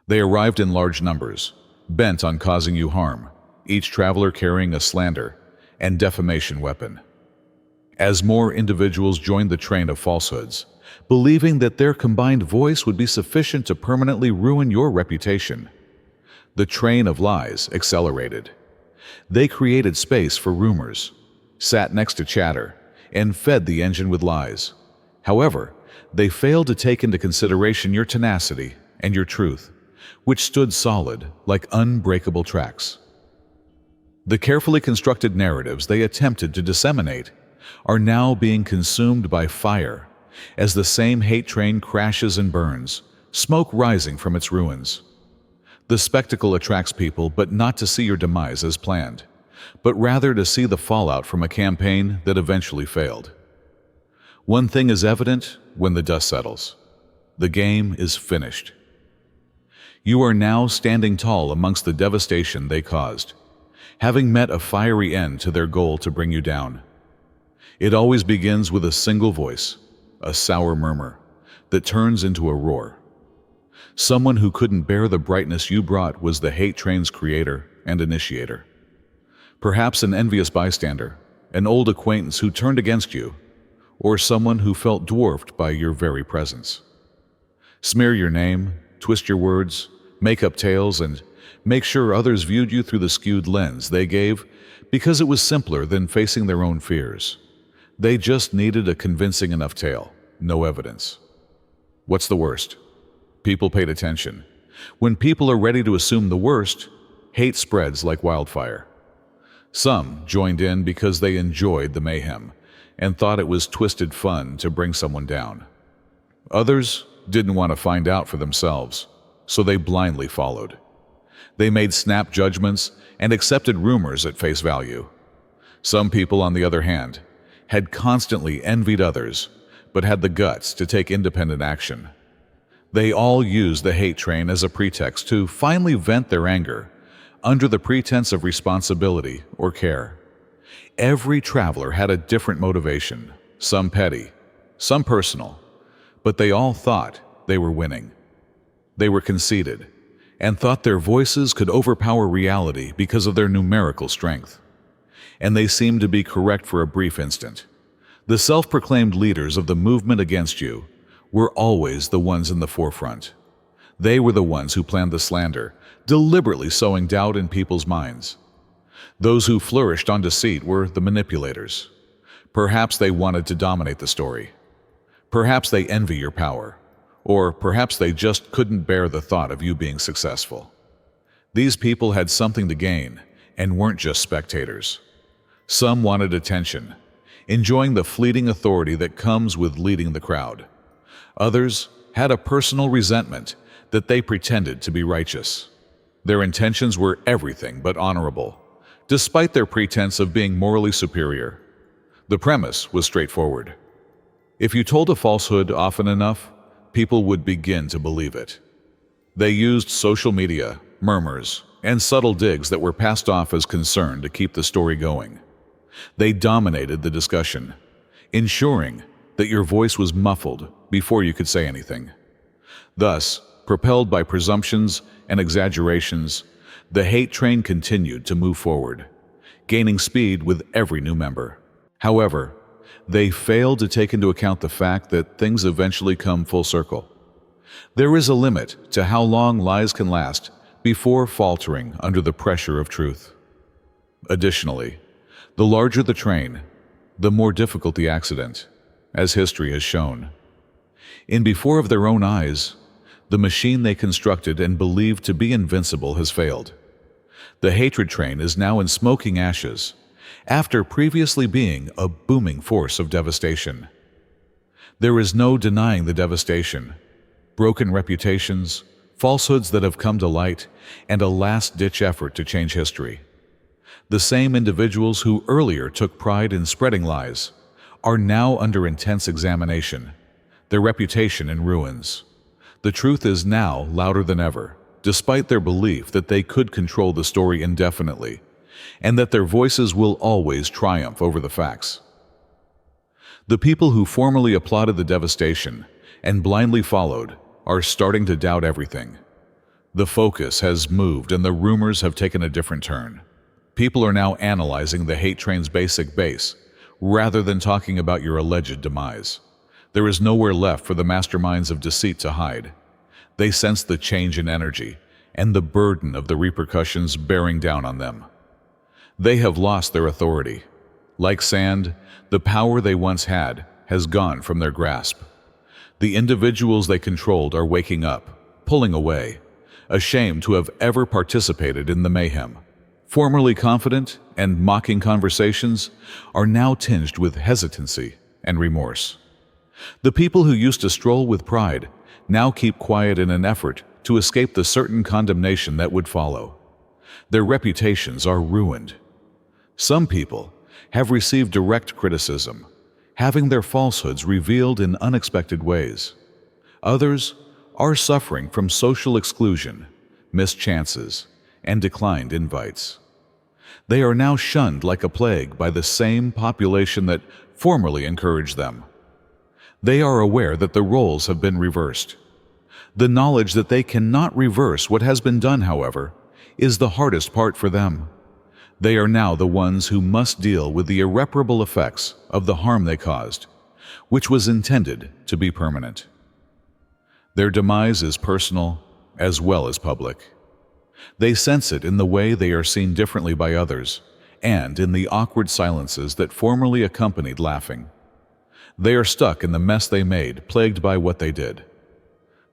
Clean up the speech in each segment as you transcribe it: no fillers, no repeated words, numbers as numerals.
They arrived in large numbers, bent on causing you harm, each traveler carrying a slander and defamation weapon. As more individuals joined the train of falsehoods, believing that their combined voice would be sufficient to permanently ruin your reputation, the train of lies accelerated. They created space for rumors, sat next to chatter, and fed the engine with lies. However, they failed to take into consideration your tenacity and your truth, which stood solid like unbreakable tracks. The carefully constructed narratives they attempted to disseminate are now being consumed by fire as the same hate train crashes and burns, smoke rising from its ruins. The spectacle attracts people, but not to see your demise as planned, but rather to see the fallout from a campaign that eventually failed. One thing is evident when the dust settles: the game is finished. You are now standing tall amongst the devastation they caused, having met a fiery end to their goal to bring you down. It always begins with a single voice, a sour murmur, that turns into a roar. Someone who couldn't bear the brightness you brought was the hate train's creator and initiator. Perhaps an envious bystander, an old acquaintance who turned against you, or someone who felt dwarfed by your very presence. Smear your name, twist your words, make up tales, and make sure others viewed you through the skewed lens they gave because it was simpler than facing their own fears. They just needed a convincing enough tale, no evidence. What's the worst? People paid attention. When people are ready to assume the worst, hate spreads like wildfire. Some joined in because they enjoyed the mayhem and thought it was twisted fun to bring someone down. Others didn't want to find out for themselves, so they blindly followed. They made snap judgments and accepted rumors at face value. Some people, on the other hand, had constantly envied others, but had the guts to take independent action. They all used the hate train as a pretext to finally vent their anger under the pretense of responsibility or care. Every traveler had a different motivation, some petty, some personal, but they all thought they were winning. They were conceited and thought their voices could overpower reality because of their numerical strength. And they seemed to be correct for a brief instant. The self-proclaimed leaders of the movement against you were always the ones in the forefront. They were the ones who planned the slander, deliberately sowing doubt in people's minds. Those who flourished on deceit were the manipulators. Perhaps they wanted to dominate the story. Perhaps they envy your power. Or perhaps they just couldn't bear the thought of you being successful. These people had something to gain and weren't just spectators. Some wanted attention, enjoying the fleeting authority that comes with leading the crowd. Others had a personal resentment that they pretended to be righteous. Their intentions were everything but honorable, despite their pretense of being morally superior. The premise was straightforward. If you told a falsehood often enough, people would begin to believe it. They used social media, murmurs, and subtle digs that were passed off as concern to keep the story going. They dominated the discussion, ensuring that your voice was muffled before you could say anything. Thus, propelled by presumptions and exaggerations, the hate train continued to move forward, gaining speed with every new member. However, they failed to take into account the fact that things eventually come full circle. There is a limit to how long lies can last before faltering under the pressure of truth. Additionally, the larger the train, the more difficult the accident, as history has shown. In before of their own eyes, the machine they constructed and believed to be invincible has failed. The hatred train is now in smoking ashes, after previously being a booming force of devastation. There is no denying the devastation, broken reputations, falsehoods that have come to light, and a last-ditch effort to change history. The same individuals who earlier took pride in spreading lies are now under intense examination, their reputation in ruins. The truth is now louder than ever, despite their belief that they could control the story indefinitely, and that their voices will always triumph over the facts. The people who formerly applauded the devastation and blindly followed are starting to doubt everything. The focus has moved and the rumors have taken a different turn. People are now analyzing the hate train's basic base, rather than talking about your alleged demise. There is nowhere left for the masterminds of deceit to hide. They sense the change in energy and the burden of the repercussions bearing down on them. They have lost their authority. Like sand, the power they once had has gone from their grasp. The individuals they controlled are waking up, pulling away, ashamed to have ever participated in the mayhem. Formerly confident and mocking conversations are now tinged with hesitancy and remorse. The people who used to stroll with pride now keep quiet in an effort to escape the certain condemnation that would follow. Their reputations are ruined. Some people have received direct criticism, having their falsehoods revealed in unexpected ways. Others are suffering from social exclusion, missed chances, and declined invites. They are now shunned like a plague by the same population that formerly encouraged them. They are aware that the roles have been reversed. The knowledge that they cannot reverse what has been done, however, is the hardest part for them. They are now the ones who must deal with the irreparable effects of the harm they caused, which was intended to be permanent. Their demise is personal as well as public. They sense it in the way they are seen differently by others, and in the awkward silences that formerly accompanied laughing. They are stuck in the mess they made, plagued by what they did.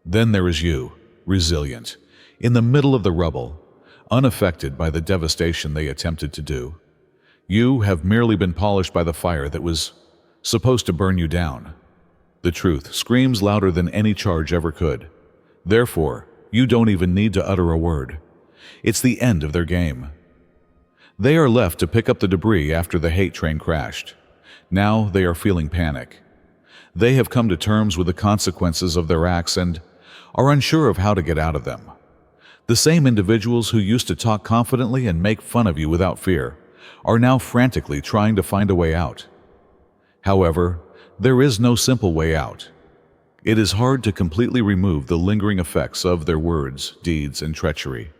Then there is you, resilient, in the middle of the rubble, unaffected by the devastation they attempted to do. You have merely been polished by the fire that was supposed to burn you down. The truth screams louder than any charge ever could. Therefore, you don't even need to utter a word. It's the end of their game. They are left to pick up the debris after the hate train crashed. Now they are feeling panic. They have come to terms with the consequences of their acts and are unsure of how to get out of them. The same individuals who used to talk confidently and make fun of you without fear are now frantically trying to find a way out. However, there is no simple way out. It is hard to completely remove the lingering effects of their words, deeds, and treachery.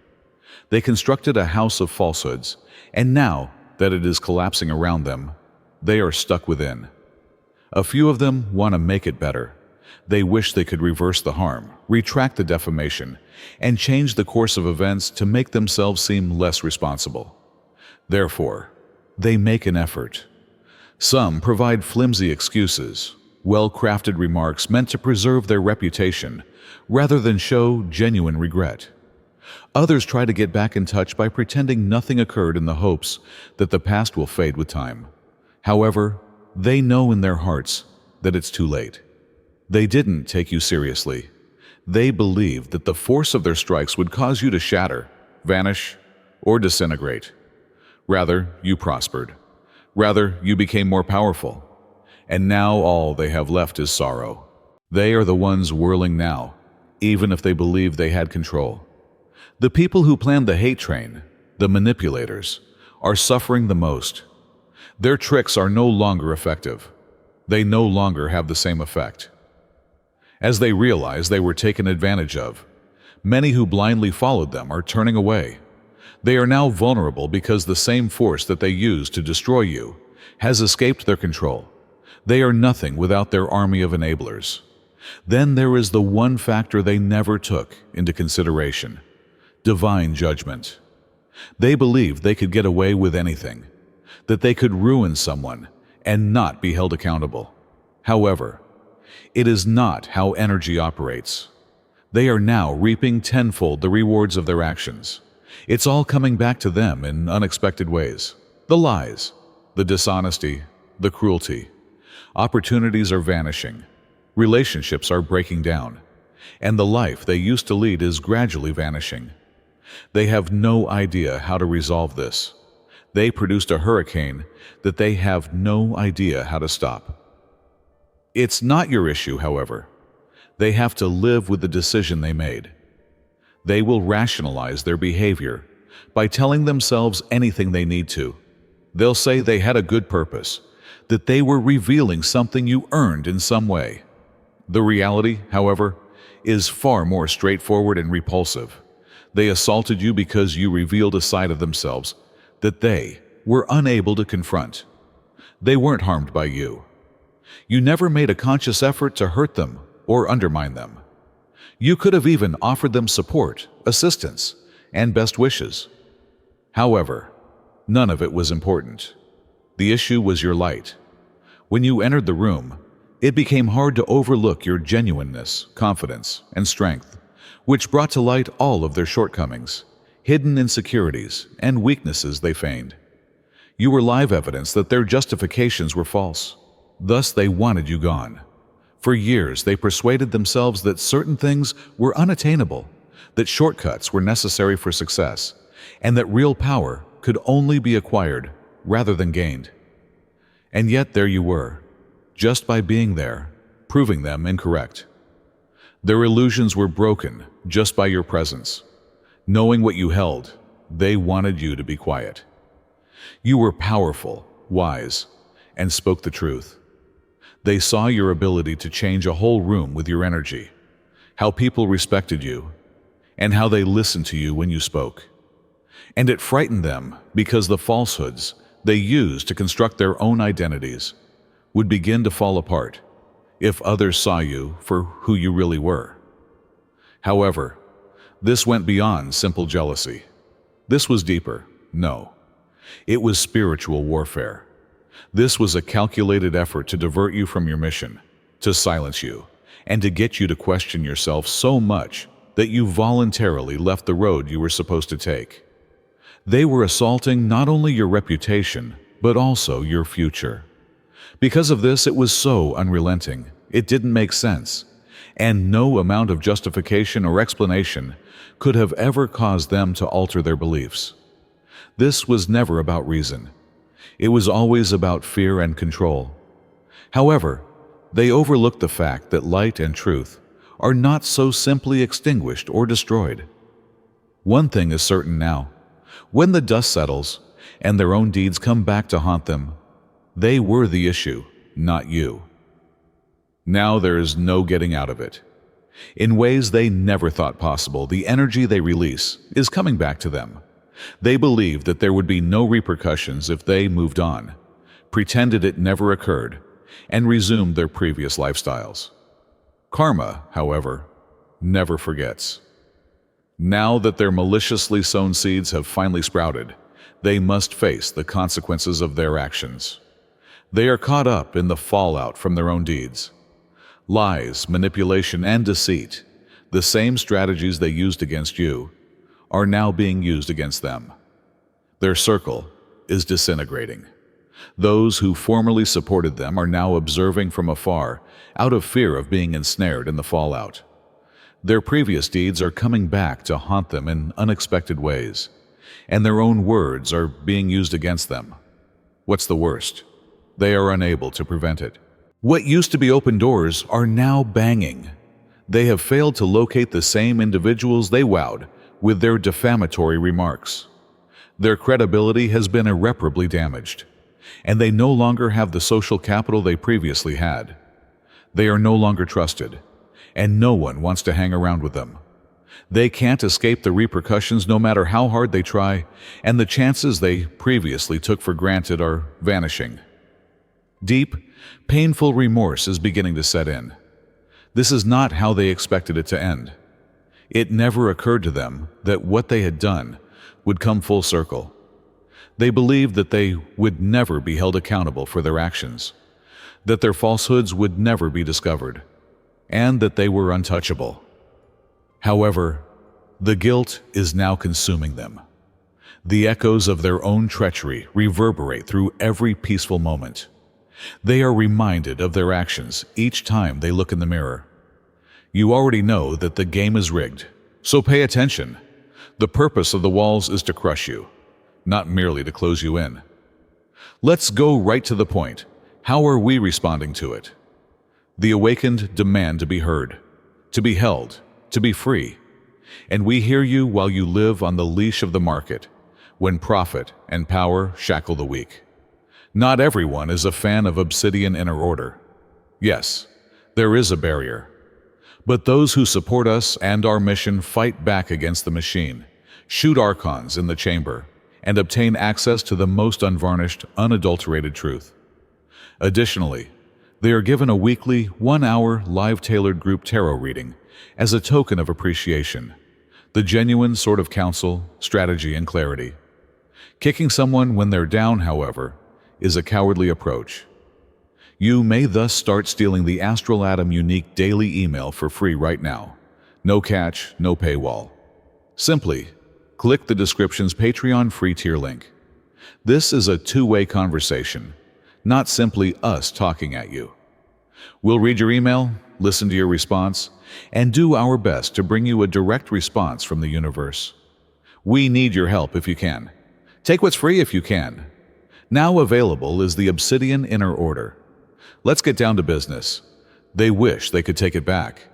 They constructed a house of falsehoods, and now that it is collapsing around them, they are stuck within. A few of them want to make it better. They wish they could reverse the harm, retract the defamation, and change the course of events to make themselves seem less responsible. Therefore, they make an effort. Some provide flimsy excuses, well-crafted remarks meant to preserve their reputation rather than show genuine regret. Others try to get back in touch by pretending nothing occurred in the hopes that the past will fade with time. However, they know in their hearts that it's too late. They didn't take you seriously. They believed that the force of their strikes would cause you to shatter, vanish, or disintegrate. Rather, you prospered. Rather, you became more powerful. And now all they have left is sorrow. They are the ones whirling now, even if they believed they had control. The people who planned the hate train, the manipulators, are suffering the most. Their tricks are no longer effective. They no longer have the same effect. As they realize they were taken advantage of, many who blindly followed them are turning away. They are now vulnerable because the same force that they used to destroy you has escaped their control. They are nothing without their army of enablers. Then there is the one factor they never took into consideration: divine judgment. They believed they could get away with anything, that they could ruin someone and not be held accountable. However, it is not how energy operates. They are now reaping tenfold the rewards of their actions. It's all coming back to them in unexpected ways. The lies, the dishonesty, the cruelty. Opportunities are vanishing. Relationships are breaking down. And the life they used to lead is gradually vanishing. They have no idea how to resolve this. They produced a hurricane that they have no idea how to stop. It's not your issue, however. They have to live with the decision they made. They will rationalize their behavior by telling themselves anything they need to. They'll say they had a good purpose, that they were revealing something you earned in some way. The reality, however, is far more straightforward and repulsive. They assaulted you because you revealed a side of themselves that they were unable to confront. They weren't harmed by you. You never made a conscious effort to hurt them or undermine them. You could have even offered them support, assistance, and best wishes. However, none of it was important. The issue was your light. When you entered the room, it became hard to overlook your genuineness, confidence, and strength, which brought to light all of their shortcomings, hidden insecurities, and weaknesses they feigned. You were live evidence that their justifications were false. Thus, they wanted you gone. For years, they persuaded themselves that certain things were unattainable, that shortcuts were necessary for success, and that real power could only be acquired rather than gained. And yet there you were, just by being there, proving them incorrect. Their illusions were broken just by your presence. Knowing what you held, they wanted you to be quiet. You were powerful, wise, and spoke the truth. They saw your ability to change a whole room with your energy, how people respected you, and how they listened to you when you spoke. And it frightened them because the falsehoods they used to construct their own identities would begin to fall apart if others saw you for who you really were. However, this went beyond simple jealousy. This was deeper. No, it was spiritual warfare. This was a calculated effort to divert you from your mission, to silence you, and to get you to question yourself so much that you voluntarily left the road you were supposed to take. They were assaulting not only your reputation, but also your future. Because of this, it was so unrelenting, it didn't make sense, and no amount of justification or explanation could have ever caused them to alter their beliefs. This was never about reason. It was always about fear and control. However, they overlooked the fact that light and truth are not so simply extinguished or destroyed. One thing is certain now. When the dust settles and their own deeds come back to haunt them, they were the issue, not you. Now there is no getting out of it. In ways they never thought possible, the energy they release is coming back to them. They believed that there would be no repercussions if they moved on, pretended it never occurred, and resumed their previous lifestyles. Karma, however, never forgets. Now that their maliciously sown seeds have finally sprouted, they must face the consequences of their actions. They are caught up in the fallout from their own deeds. Lies, manipulation, and deceit, the same strategies they used against you, are now being used against them. Their circle is disintegrating. Those who formerly supported them are now observing from afar, out of fear of being ensnared in the fallout. Their previous deeds are coming back to haunt them in unexpected ways, and their own words are being used against them. What's the worst? They are unable to prevent it. What used to be open doors are now banging. They have failed to locate the same individuals they wowed with their defamatory remarks. Their credibility has been irreparably damaged, and they no longer have the social capital they previously had. They are no longer trusted, and no one wants to hang around with them. They can't escape the repercussions no matter how hard they try, and the chances they previously took for granted are vanishing. Deep, painful remorse is beginning to set in. This is not how they expected it to end. It never occurred to them that what they had done would come full circle. They believed that they would never be held accountable for their actions, that their falsehoods would never be discovered, and that they were untouchable. However, the guilt is now consuming them. The echoes of their own treachery reverberate through every peaceful moment. They are reminded of their actions each time they look in the mirror. You already know that the game is rigged, so pay attention. The purpose of the walls is to crush you, not merely to close you in. Let's go right to the point. How are we responding to it? The awakened demand to be heard, to be held, to be free. And we hear you while you live on the leash of the market, when profit and power shackle the weak. Not everyone is a fan of obsidian inner order. Yes, there is a barrier. But those who support us and our mission fight back against the machine, shoot archons in the chamber, and obtain access to the most unvarnished, unadulterated truth. Additionally, they are given a weekly, 1-hour, live-tailored group tarot reading as a token of appreciation, the genuine sort of counsel, strategy, and clarity. Kicking someone when they're down, however, is a cowardly approach. You may thus start stealing the Astral Atom unique daily email for free right now. No catch, no paywall. Simply, click the description's Patreon free tier link. This is a two-way conversation, not simply us talking at you. We'll read your email, listen to your response, and do our best to bring you a direct response from the universe. We need your help if you can. Take what's free if you can. Now available is the Obsidian Inner Order. Let's get down to business. They wish they could take it back,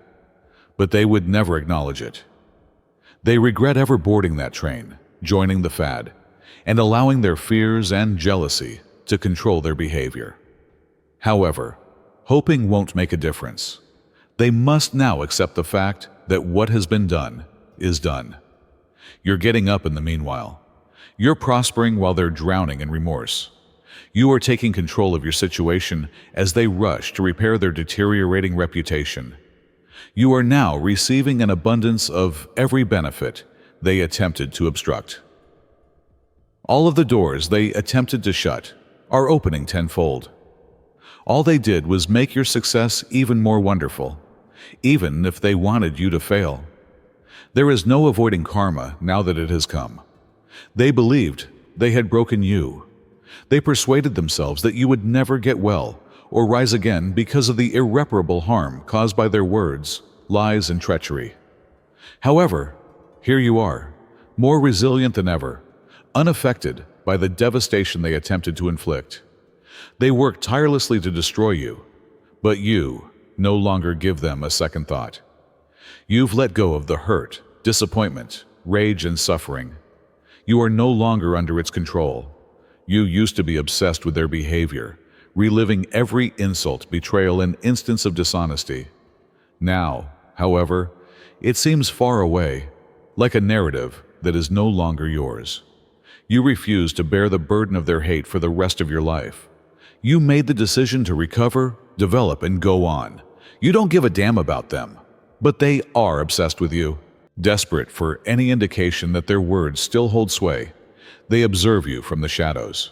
but they would never acknowledge it. They regret ever boarding that train, joining the fad, and allowing their fears and jealousy to control their behavior. However, hoping won't make a difference. They must now accept the fact that what has been done is done. You're getting up in the meanwhile. You're prospering while they're drowning in remorse. You are taking control of your situation as they rush to repair their deteriorating reputation. You are now receiving an abundance of every benefit they attempted to obstruct. All of the doors they attempted to shut are opening tenfold. All they did was make your success even more wonderful, even if they wanted you to fail. There is no avoiding karma now that it has come. They believed they had broken you. They persuaded themselves that you would never get well or rise again because of the irreparable harm caused by their words, lies, and treachery. However, here you are, more resilient than ever, unaffected by the devastation they attempted to inflict. They worked tirelessly to destroy you, but you no longer give them a second thought. You've let go of the hurt, disappointment, rage, and suffering. You are no longer under its control. You used to be obsessed with their behavior, reliving every insult, betrayal, and instance of dishonesty. Now, however, it seems far away, like a narrative that is no longer yours. You refuse to bear the burden of their hate for the rest of your life. You made the decision to recover, develop, and go on. You don't give a damn about them, but they are obsessed with you. Desperate for any indication that their words still hold sway, they observe you from the shadows.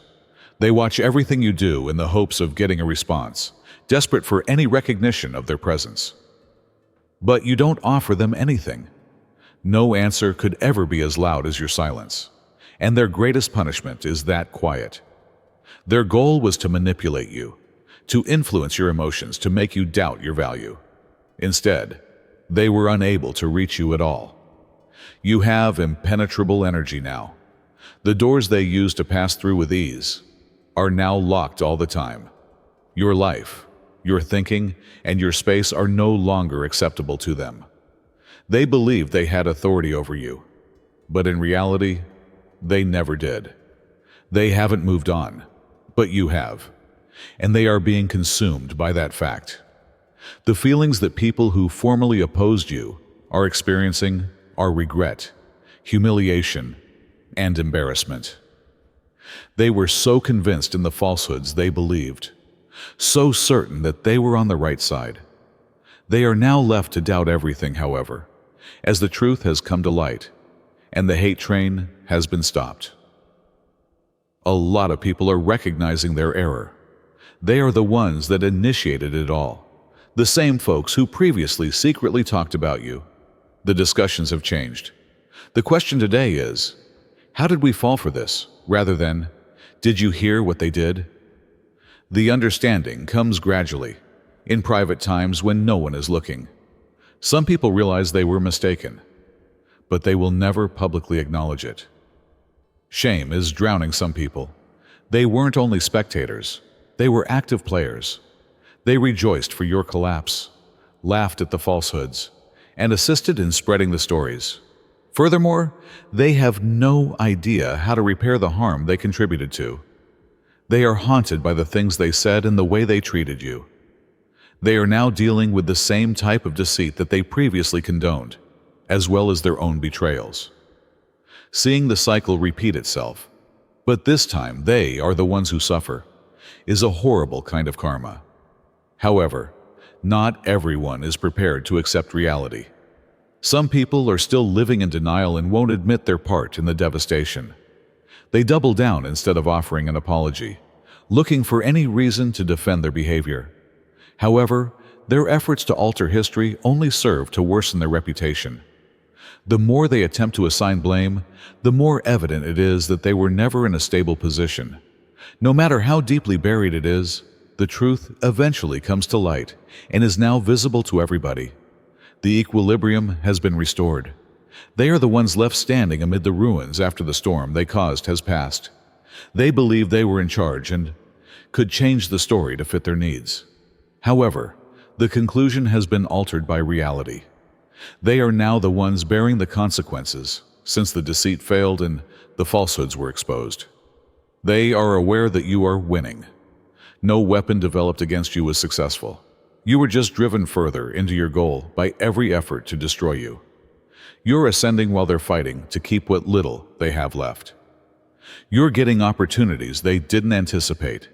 They watch everything you do in the hopes of getting a response, desperate for any recognition of their presence. But you don't offer them anything. No answer could ever be as loud as your silence, and their greatest punishment is that quiet. Their goal was to manipulate you, to influence your emotions, to make you doubt your value. Instead, they were unable to reach you at all. You have impenetrable energy now. The doors they used to pass through with ease are now locked all the time. Your life, your thinking, and your space are no longer acceptable to them. They believed they had authority over you, but in reality, they never did. They haven't moved on, but you have, and they are being consumed by that fact. The feelings that people who formerly opposed you are experiencing are regret, humiliation, and embarrassment. They were so convinced in the falsehoods they believed, so certain that they were on the right side. They are now left to doubt everything, however, as the truth has come to light, and the hate train has been stopped. A lot of people are recognizing their error. They are the ones that initiated it all, the same folks who previously secretly talked about you. The discussions have changed. The question today is, how did we fall for this, rather than, did you hear what they did? The understanding comes gradually, in private times when no one is looking. Some people realize they were mistaken, but they will never publicly acknowledge it. Shame is drowning some people. They weren't only spectators, they were active players. They rejoiced for your collapse, laughed at the falsehoods, and assisted in spreading the stories. Furthermore, they have no idea how to repair the harm they contributed to. They are haunted by the things they said and the way they treated you. They are now dealing with the same type of deceit that they previously condoned, as well as their own betrayals. Seeing the cycle repeat itself, but this time they are the ones who suffer, is a horrible kind of karma. However, not everyone is prepared to accept reality. Some people are still living in denial and won't admit their part in the devastation. They double down instead of offering an apology, looking for any reason to defend their behavior. However, their efforts to alter history only serve to worsen their reputation. The more they attempt to assign blame, the more evident it is that they were never in a stable position. No matter how deeply buried it is, the truth eventually comes to light and is now visible to everybody. The equilibrium has been restored. They are the ones left standing amid the ruins after the storm they caused has passed. They believed they were in charge and could change the story to fit their needs. However, the conclusion has been altered by reality. They are now the ones bearing the consequences, since the deceit failed and the falsehoods were exposed. They are aware that you are winning. No weapon developed against you was successful. You were just driven further into your goal by every effort to destroy you. You're ascending while they're fighting to keep what little they have left. You're getting opportunities they didn't anticipate.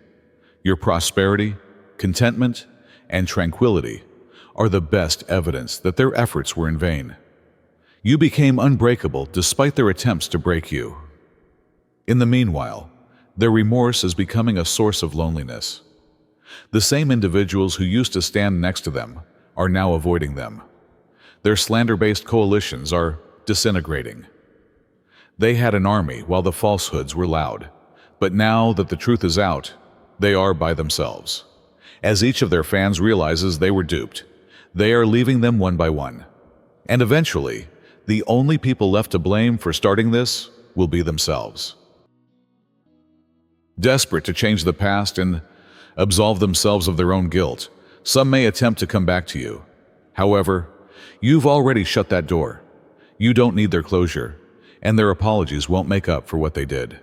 Your prosperity, contentment, and tranquility are the best evidence that their efforts were in vain. You became unbreakable despite their attempts to break you. In the meanwhile, their remorse is becoming a source of loneliness. The same individuals who used to stand next to them are now avoiding them. Their slander-based coalitions are disintegrating. They had an army while the falsehoods were loud, but now that the truth is out, they are by themselves. As each of their fans realizes they were duped, they are leaving them one by one. And eventually, the only people left to blame for starting this will be themselves. Desperate to change the past and absolve themselves of their own guilt, some may attempt to come back to you. However, you've already shut that door. You don't need their closure, and their apologies won't make up for what they did.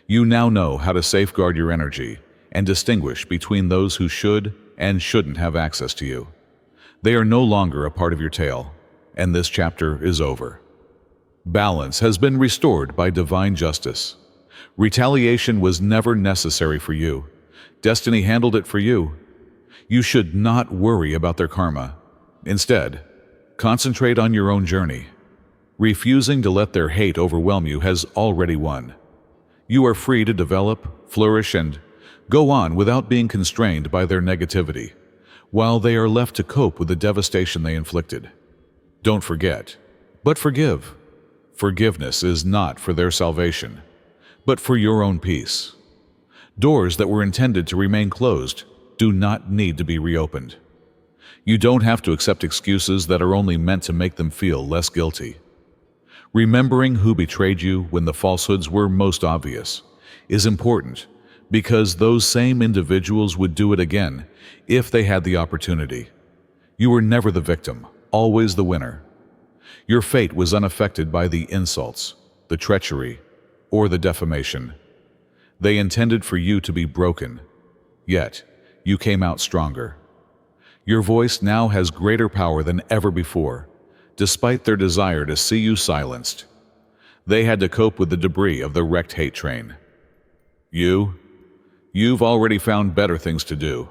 You now know how to safeguard your energy and distinguish between those who should and shouldn't have access to you. They are no longer a part of your tale, and this chapter is over. Balance has been restored by divine justice. Retaliation was never necessary for you. Destiny handled it for you. You should not worry about their karma. Instead, concentrate on your own journey. Refusing to let their hate overwhelm you has already won. You are free to develop, flourish, and go on without being constrained by their negativity, while they are left to cope with the devastation they inflicted. Don't forget, but forgive. Forgiveness is not for their salvation, but for your own peace. Doors that were intended to remain closed do not need to be reopened. You don't have to accept excuses that are only meant to make them feel less guilty. Remembering who betrayed you when the falsehoods were most obvious is important, because those same individuals would do it again if they had the opportunity. You were never the victim, always the winner. Your fate was unaffected by the insults, the treachery, or the defamation. They intended for you to be broken, yet you came out stronger. Your voice now has greater power than ever before, despite their desire to see you silenced. They had to cope with the debris of the wrecked hate train. You've already found better things to do.